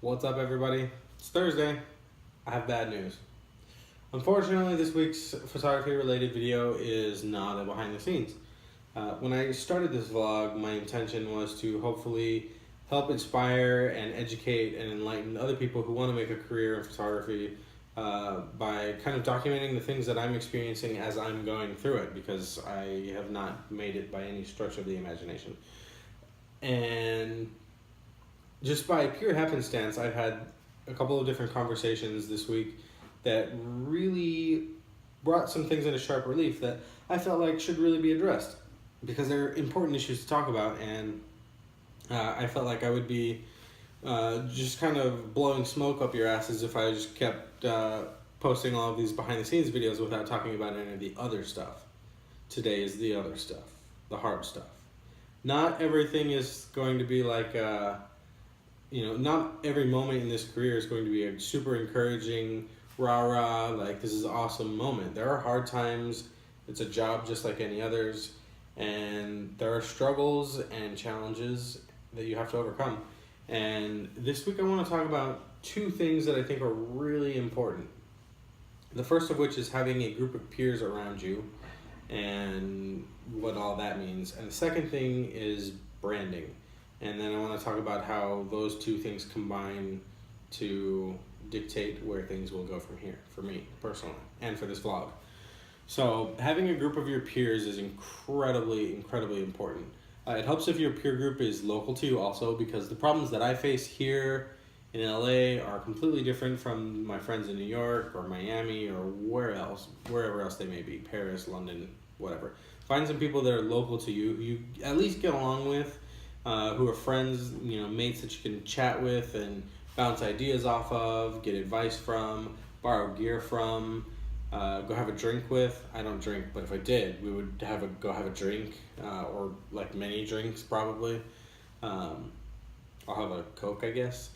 What's up, everybody? It's Thursday. I have bad news. Unfortunately, this week's photography-related video is not a behind the scenes. When I started this vlog, my intention was to hopefully help inspire and educate and enlighten other people who want to make a career in photography by kind of documenting the things that I'm experiencing as I'm going through it, because I have not made it by any stretch of the imagination. And just by pure happenstance, I've had a couple of different conversations this week that really brought some things into sharp relief that I felt like should really be addressed, because they're important issues to talk about, and I felt like I would be just kind of blowing smoke up your asses if I just kept posting all of these behind the scenes videos without talking about any of the other stuff. Today is the other stuff, the hard stuff. Not everything is going to be like not every moment in this career is going to be a super encouraging, rah-rah, like this is an awesome moment. There are hard times. It's a job just like any others. And there are struggles and challenges that you have to overcome. And this week I want to talk about two things that I think are really important. The first of which is having a group of peers around you and what all that means. And the second thing is branding. And then I want to talk about how those two things combine to dictate where things will go from here, for me personally, and for this vlog. So having a group of your peers is incredibly, incredibly important. It helps if your peer group is local to you also, because the problems that I face here in LA are completely different from my friends in New York or Miami or wherever else they may be, Paris, London, whatever. Find some people that are local to you, who you at least get along with, who are friends, mates that you can chat with and bounce ideas off of, get advice from, borrow gear from, go have a drink with. I don't drink, but if I did, we would go have a drink, or like many drinks probably. I'll have a Coke, I guess.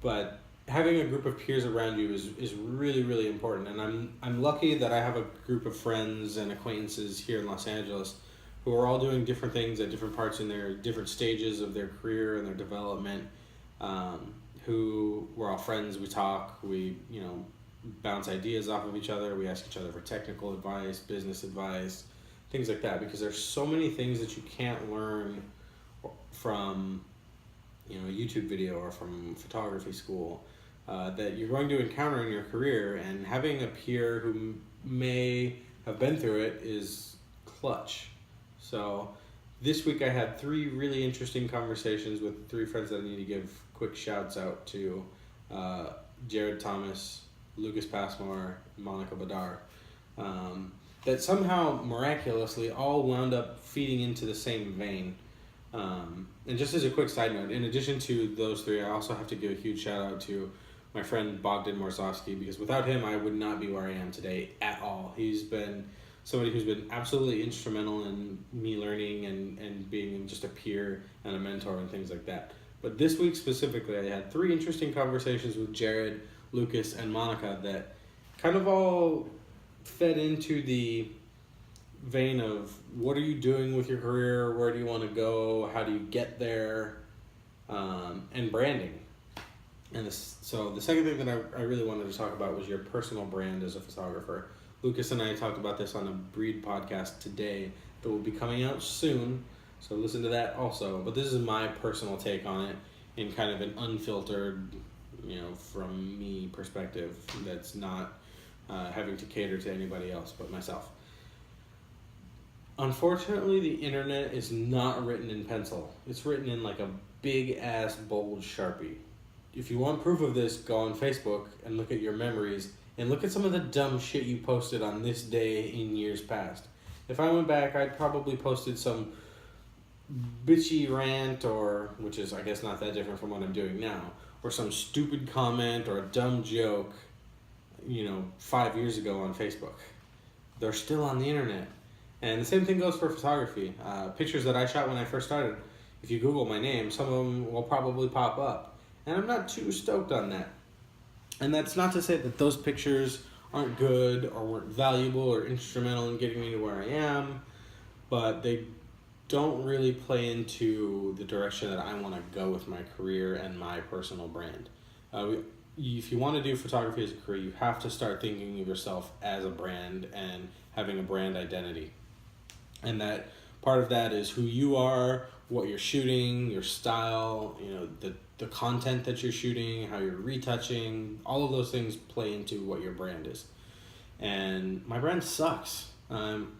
But having a group of peers around you is really, really important. And I'm lucky that I have a group of friends and acquaintances here in Los Angeles who are all doing different things at different parts in their different stages of their career and their development, who we're all friends, we talk, we bounce ideas off of each other, we ask each other for technical advice, business advice, things like that, because there's so many things that you can't learn from a YouTube video or from photography school that you're going to encounter in your career, and having a peer who may have been through it is clutch. So this week I had three really interesting conversations with three friends that I need to give quick shouts out to: Jared Thomas, Lucas Passmore, Monica Baddar, that somehow miraculously all wound up feeding into the same vein. And just as a quick side note, in addition to those three, I also have to give a huge shout out to my friend Bogdan Morozovskiy, because without him I would not be where I am today at all. He's been somebody who's been absolutely instrumental in me learning and being just a peer and a mentor and things like that. But this week specifically, I had three interesting conversations with Jared, Lucas, and Monica that kind of all fed into the vein of what are you doing with your career, where do you want to go, how do you get there, and branding. And so the second thing that I really wanted to talk about was your personal brand as a photographer. Lucas and I talked about this on a Breed podcast today that will be coming out soon, so listen to that also. But this is my personal take on it in kind of an unfiltered, from me perspective that's not having to cater to anybody else but myself. Unfortunately, the internet is not written in pencil. It's written in like a big ass bold Sharpie. If you want proof of this, go on Facebook and look at your memories and look at some of the dumb shit you posted on this day in years past. If I went back, I'd probably posted some bitchy rant, which is I guess not that different from what I'm doing now, or some stupid comment or a dumb joke, 5 years ago on Facebook. They're still on the internet. And the same thing goes for photography. Pictures that I shot when I first started, if you Google my name, some of them will probably pop up. And I'm not too stoked on that. And that's not to say that those pictures aren't good or weren't valuable or instrumental in getting me to where I am, but they don't really play into the direction that I want to go with my career and my personal brand. If you want to do photography as a career, you have to start thinking of yourself as a brand and having a brand identity. And that part of that is who you are, what you're shooting, your style, the content that you're shooting, how you're retouching, all of those things play into what your brand is. And my brand sucks. I'm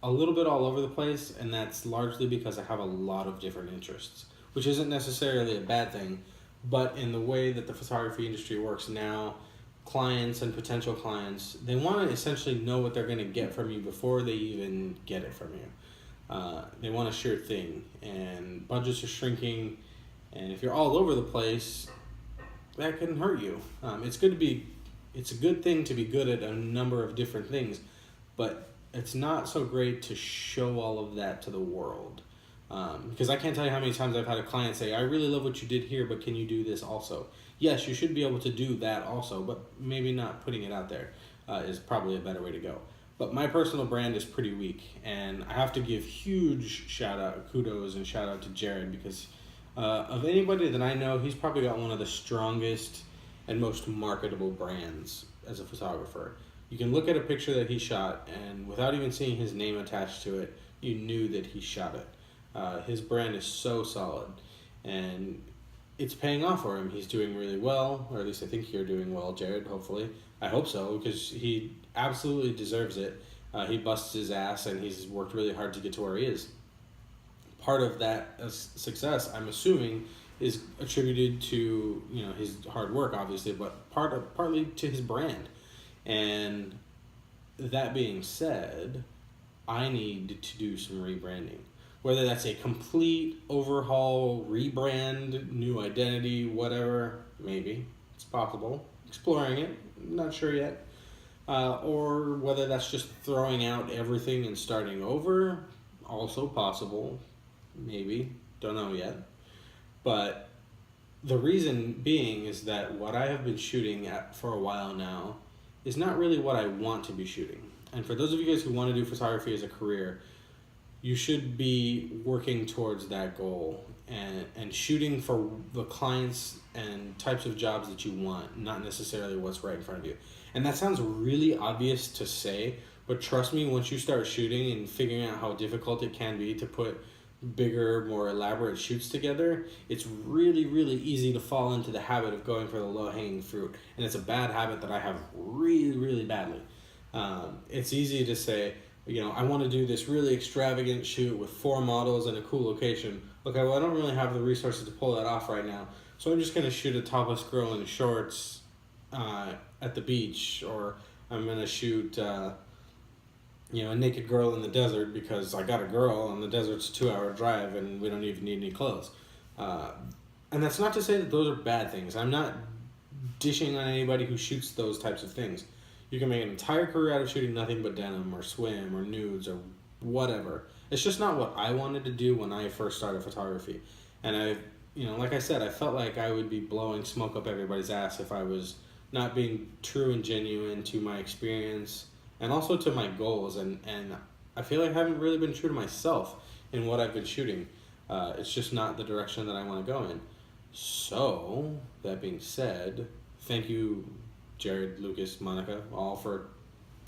a little bit all over the place, and that's largely because I have a lot of different interests, which isn't necessarily a bad thing, but in the way that the photography industry works now, clients and potential clients, they want to essentially know what they're going to get from you before they even get it from you. They want a sure thing, and budgets are shrinking, and if you're all over the place, that can hurt you. It's a good thing to be good at a number of different things, but it's not so great to show all of that to the world. Because I can't tell you how many times I've had a client say, I really love what you did here, but can you do this also? Yes, you should be able to do that also, but maybe not putting it out there is probably a better way to go. But my personal brand is pretty weak, and I have to give huge kudos and shout out to Jared, because of anybody that I know, he's probably got one of the strongest and most marketable brands as a photographer. You can look at a picture that he shot, and without even seeing his name attached to it, you knew that he shot it. His brand is so solid, and it's paying off for him. He's doing really well, or at least I think you're doing well, Jared, hopefully. I hope so, because he absolutely deserves it. He busts his ass, and he's worked really hard to get to where he is. Part of that success, I'm assuming, is attributed to his hard work, obviously, but partly to his brand. And that being said, I need to do some rebranding. Whether that's a complete overhaul, rebrand, new identity, whatever, maybe. It's possible. Exploring it, not sure yet. Or whether that's just throwing out everything and starting over, also possible. Maybe. Don't know yet. But the reason being is that what I have been shooting at for a while now is not really what I want to be shooting. And for those of you guys who want to do photography as a career, you should be working towards that goal and shooting for the clients and types of jobs that you want, not necessarily what's right in front of you. And that sounds really obvious to say, but trust me, once you start shooting and figuring out how difficult it can be to put bigger, more elaborate shoots together, it's really, really easy to fall into the habit of going for the low-hanging fruit. And it's a bad habit that I have really, really badly. It's easy to say, I want to do this really extravagant shoot with 4 models in a cool location. Okay, well, I don't really have the resources to pull that off right now, so I'm just going to shoot a topless girl in shorts at the beach, or I'm going to shoot a naked girl in the desert because I got a girl and the desert's a 2-hour drive and we don't even need any clothes. And that's not to say that those are bad things. I'm not dishing on anybody who shoots those types of things. You can make an entire career out of shooting nothing but denim or swim or nudes or whatever. It's just not what I wanted to do when I first started photography. And like I said, I felt like I would be blowing smoke up everybody's ass if I was not being true and genuine to my experience and also to my goals. And I feel like I haven't really been true to myself in what I've been shooting. It's just not the direction that I want to go in. So, that being said, thank you, Jared, Lucas, Monica, all for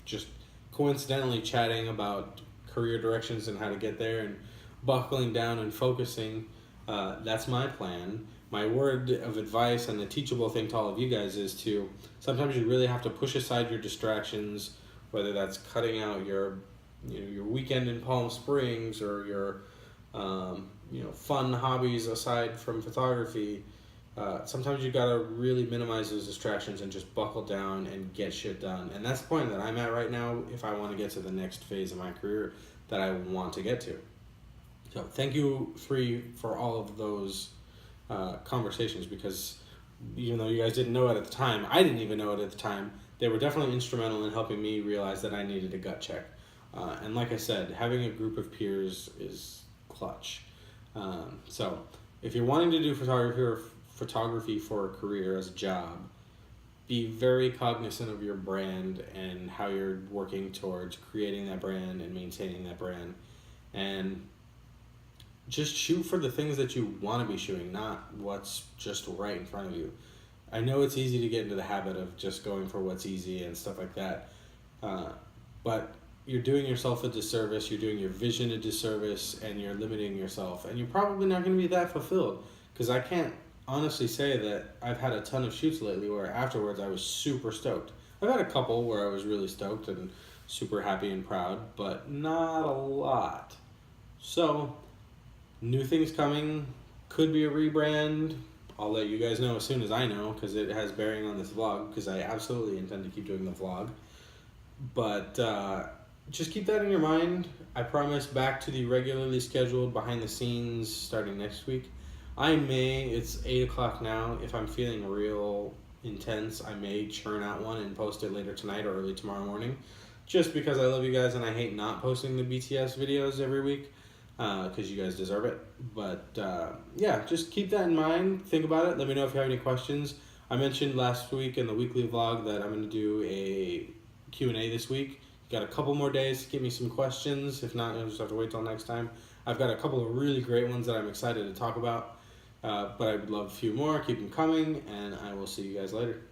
just coincidentally chatting about career directions and how to get there and buckling down and focusing. That's my plan. My word of advice and the teachable thing to all of you guys is to sometimes you really have to push aside your distractions, whether that's cutting out your weekend in Palm Springs or your fun hobbies aside from photography. Sometimes you gotta really minimize those distractions and just buckle down and get shit done. And that's the point that I'm at right now if I want to get to the next phase of my career that I want to get to. So thank you, 3, for all of those conversations, because even though you guys didn't know it at the time, I didn't even know it at the time, they were definitely instrumental in helping me realize that I needed a gut check. And like I said, having a group of peers is clutch. So if you're wanting to do photography for a career as a job, be very cognizant of your brand and how you're working towards creating that brand and maintaining that brand. And just shoot for the things that you want to be shooting, not what's just right in front of you. I know it's easy to get into the habit of just going for what's easy and stuff like that, but you're doing yourself a disservice, you're doing your vision a disservice, and you're limiting yourself, and you're probably not going to be that fulfilled, because I can't honestly say that I've had a ton of shoots lately where afterwards I was super stoked. I've had a couple where I was really stoked and super happy and proud, but not a lot. So, new things coming, could be a rebrand. I'll let you guys know as soon as I know, because it has bearing on this vlog, because I absolutely intend to keep doing the vlog. But just keep that in your mind. I promise back to the regularly scheduled behind the scenes starting next week. It's 8 o'clock now. If I'm feeling real intense, I may churn out one and post it later tonight or early tomorrow morning. Just because I love you guys and I hate not posting the BTS videos every week. Because you guys deserve it. But yeah, just keep that in mind. Think about it. Let me know if you have any questions. I mentioned last week in the weekly vlog that I'm going to do a Q&A this week. Got a couple more days to give me some questions. If not, you'll just have to wait till next time. I've got a couple of really great ones that I'm excited to talk about. But I would love a few more. Keep them coming, and I will see you guys later.